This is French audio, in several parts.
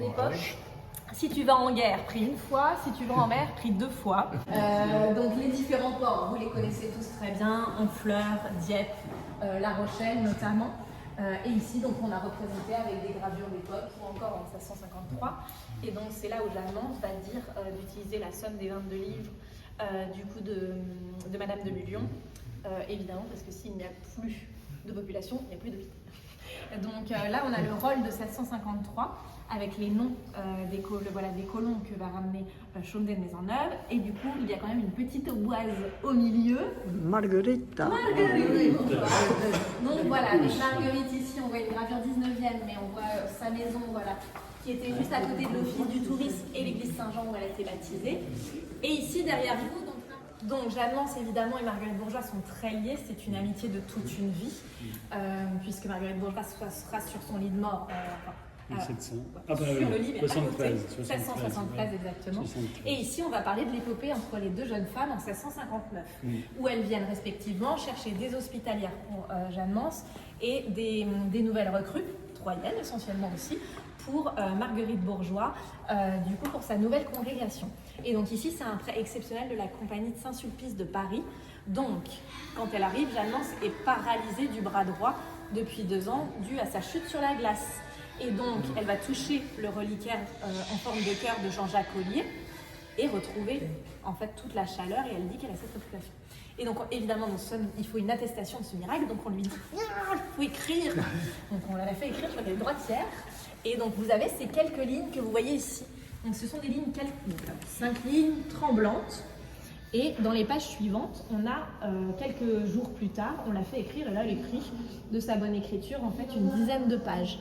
des poches. Si tu vas en guerre, pris une fois. Si tu vas en mer, pris 2 fois. Donc les différents ports, vous les connaissez tous très bien. Honfleur, Dieppe, La Rochelle notamment. Et ici, donc, on a représenté avec des gravures d'époque ou encore en 1653. Et donc c'est là où Jalmans va dire d'utiliser la somme des 22 livres du coup de Madame de Bullion. Évidemment, parce que s'il n'y a plus de population, il n'y a plus de vie. Donc là, on a le rôle de 1753 avec les noms des colons que va ramener Chaumdet de Maisonneuve. Et du coup, il y a quand même une petite oise au milieu. Marguerite. Marguerite. Donc voilà, avec Marguerite ici, on voit une gravure 19e, mais on voit sa maison, voilà, qui était juste à côté de l'office du tourisme et l'église Saint-Jean où elle a été baptisée. Et ici, derrière vous, donc Jalmans évidemment et Marguerite Bourgeoys sont très liées, c'est une amitié de toute une vie, puisque Marguerite Bourgeoys sera sur son lit de mort sur le lit, mais 1673 exactement. 73. Et ici on va parler de l'épopée entre les 2 jeunes femmes en 1659, où elles viennent respectivement chercher des hospitalières pour Jalmans et des nouvelles recrues, troyennes essentiellement aussi, pour Marguerite Bourgeoys, du coup pour sa nouvelle congrégation. Et donc ici, c'est un prêt exceptionnel de la compagnie de Saint-Sulpice de Paris. Donc, quand elle arrive, Jalmans est paralysée du bras droit depuis 2 ans, dû à sa chute sur la glace. Et donc, elle va toucher le reliquaire en forme de cœur de Jean-Jacques Ollier et retrouver en fait toute la chaleur, et elle dit qu'elle a cette population. Et donc, évidemment, il faut une attestation de ce miracle, donc on lui dit « il faut écrire ». Donc, on l'a fait écrire, je crois qu'elle est droitière. Et donc, vous avez ces quelques lignes que vous voyez ici. Donc, ce sont des lignes 5 lignes tremblantes. Et dans les pages suivantes, on a quelques jours plus tard, on l'a fait écrire, et là, elle écrit de sa bonne écriture, en fait, une dizaine de pages.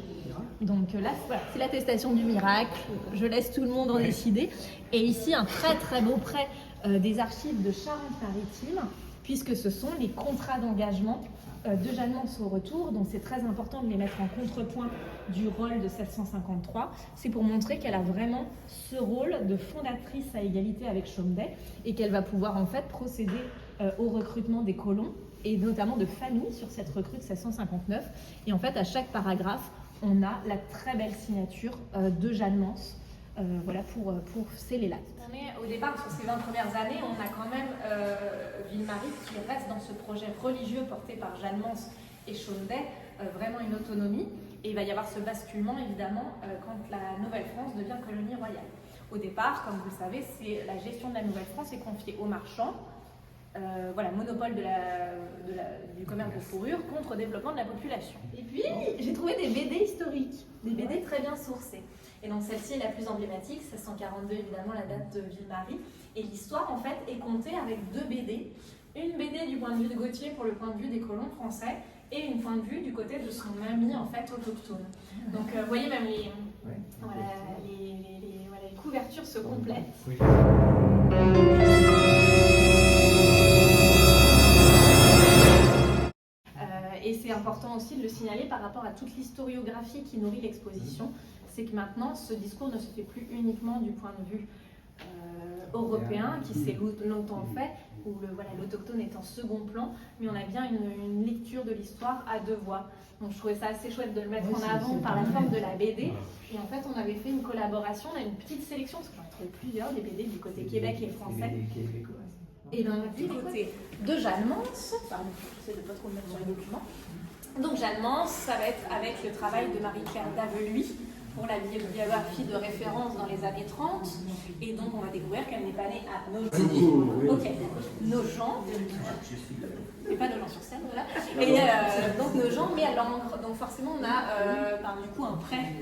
Donc là, voilà, c'est l'attestation du miracle. Je laisse tout le monde en décider. Et ici, un très très beau prêt des archives de Charente-Maritime, puisque ce sont les contrats d'engagement de Jalmans au retour. Donc c'est très important de les mettre en contrepoint du rôle de 1753. C'est pour montrer qu'elle a vraiment ce rôle de fondatrice à égalité avec Chaumdet et qu'elle va pouvoir en fait procéder au recrutement des colons et notamment de familles sur cette recrue de 1659. Et en fait, à chaque paragraphe, on a la très belle signature de Jalmans. Voilà, pour sceller l'acte. On est au départ, sur ces 20 premières années, on a quand même Ville-Marie qui reste dans ce projet religieux porté par Jalmans et Chaumdet, vraiment une autonomie. Et il va y avoir ce basculement, évidemment, quand la Nouvelle-France devient colonie royale. Au départ, comme vous le savez, la gestion de la Nouvelle-France est confiée aux marchands, voilà, monopole du commerce de fourrure contre développement de la population. Et puis, j'ai trouvé des BD historiques, des BD très bien sourcées. Et donc celle-ci est la plus emblématique, 1642 évidemment, la date de Ville-Marie. Et l'histoire en fait est contée avec 2 BD. Une BD du point de vue de Gautier pour le point de vue des colons français et une point de vue du côté de son ami en fait autochtone. Donc vous voyez même les couvertures se complètent. Oui. Et c'est important aussi de le signaler par rapport à toute l'historiographie qui nourrit l'exposition. C'est que maintenant, ce discours ne se fait plus uniquement du point de vue européen, qui s'est longtemps fait, où l'autochtone est en second plan, mais on a bien une lecture de l'histoire à 2 voix. Donc je trouvais ça assez chouette de le mettre en avant par la forme de la BD. Et en fait, on avait fait une collaboration, on a une petite sélection, parce que j'en ai trouvé plusieurs, des BD du côté Québec et français. Et bien, du côté de Jalmans, pardon, j'essaie de ne pas trop le mettre sur les documents. Donc Jalmans, ça va être avec le travail de Marie-Claire Daveluy pour la biographie de référence dans les années 30. Et donc on va découvrir qu'elle n'est pas née à Nogent, mais pas Nogent sur Seine, voilà. Et donc Nogent, mais à Langres. Donc forcément on a du coup un prêt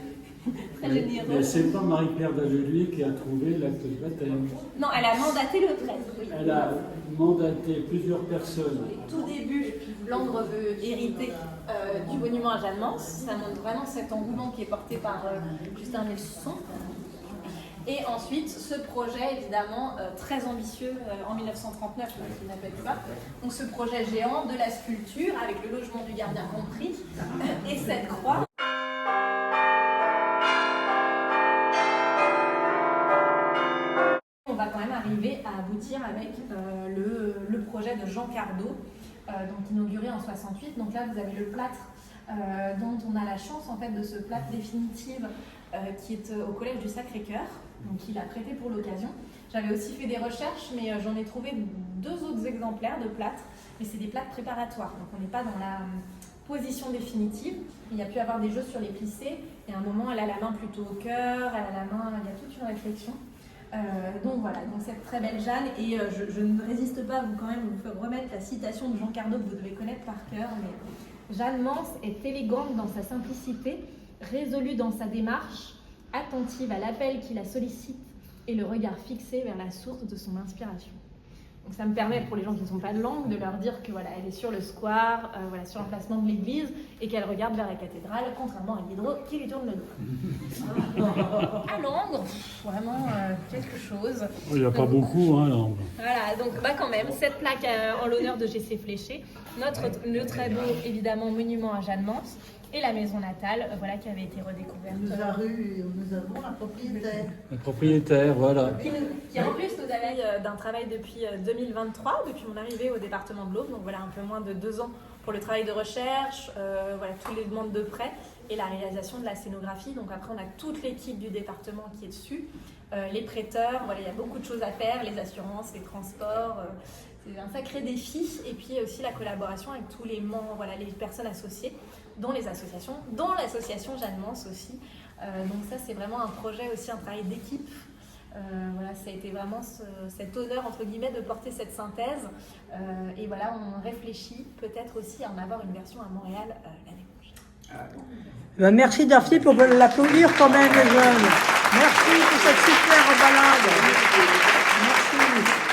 très généreux. Mais c'est pas Marie-Claire Daveluy qui a trouvé l'acte de baptême. Non, elle a mandaté le prêtre, oui. Elle a mandaté plusieurs personnes. Au tout début, Langres veut hériter du monument à Jalmans. Ça montre vraiment cet engouement qui est porté par Justin Melson. Et ensuite, ce projet, évidemment, très ambitieux en 1939, qui n'appelle pas. Donc ce projet géant de la sculpture, avec le logement du gardien compris, et cette croix. On va quand même arriver à aboutir avec le projet de Jean Cardot, donc inauguré en 68. Donc là, vous avez le plâtre dont on a la chance en fait de ce plâtre définitive qui est au collège du Sacré-Cœur, donc il a prêté pour l'occasion. J'avais aussi fait des recherches, mais j'en ai trouvé 2 autres exemplaires de plâtre, mais c'est des plâtres préparatoires, donc on n'est pas dans la position définitive. Il y a pu avoir des jeux sur les plissés, et à un moment elle a la main plutôt au cœur, elle a la main, il y a toute une réflexion. Donc voilà, donc cette très belle Jeanne, et je ne résiste pas à vous remettre la citation de Jean Cardot que vous devez connaître par cœur, mais Jeanne Mance est élégante dans sa simplicité, résolue dans sa démarche, attentive à l'appel qui la sollicite et le regard fixé vers la source de son inspiration. Donc ça me permet, pour les gens qui ne sont pas de langue, de leur dire que voilà, elle est sur le square, sur l'emplacement de l'église, et qu'elle regarde vers la cathédrale, contrairement à Diderot qui lui tourne le dos. À Langres, vraiment quelque chose. Il n'y a pas beaucoup, hein, Langres. Voilà, donc quand même, cette plaque en l'honneur de G.C. Fléché, le très beau, évidemment, monument à Jeanne Mance, et la maison natale, qui avait été redécouverte. Nous avons la propriétaire. Le propriétaire, voilà. Qui en plus nous avait d'un travail depuis 2023, depuis mon arrivée au département de l'Aube, donc voilà un peu moins de 2 ans pour le travail de recherche, tous les demandes de prêt et la réalisation de la scénographie. Donc après on a toute l'équipe du département qui est dessus, les prêteurs, il y a beaucoup de choses à faire, les assurances, les transports. C'est un sacré défi, et puis aussi la collaboration avec tous les membres, les personnes associées, dont les associations, dont l'association Jeanne Mance aussi. Donc ça c'est vraiment un projet aussi, un travail d'équipe. Ça a été vraiment cet honneur entre guillemets de porter cette synthèse. Et on réfléchit peut-être aussi à en avoir une version à Montréal l'année prochaine. Merci Daphné pour l'applaudir quand même les jeunes. Merci pour cette super balade. Merci.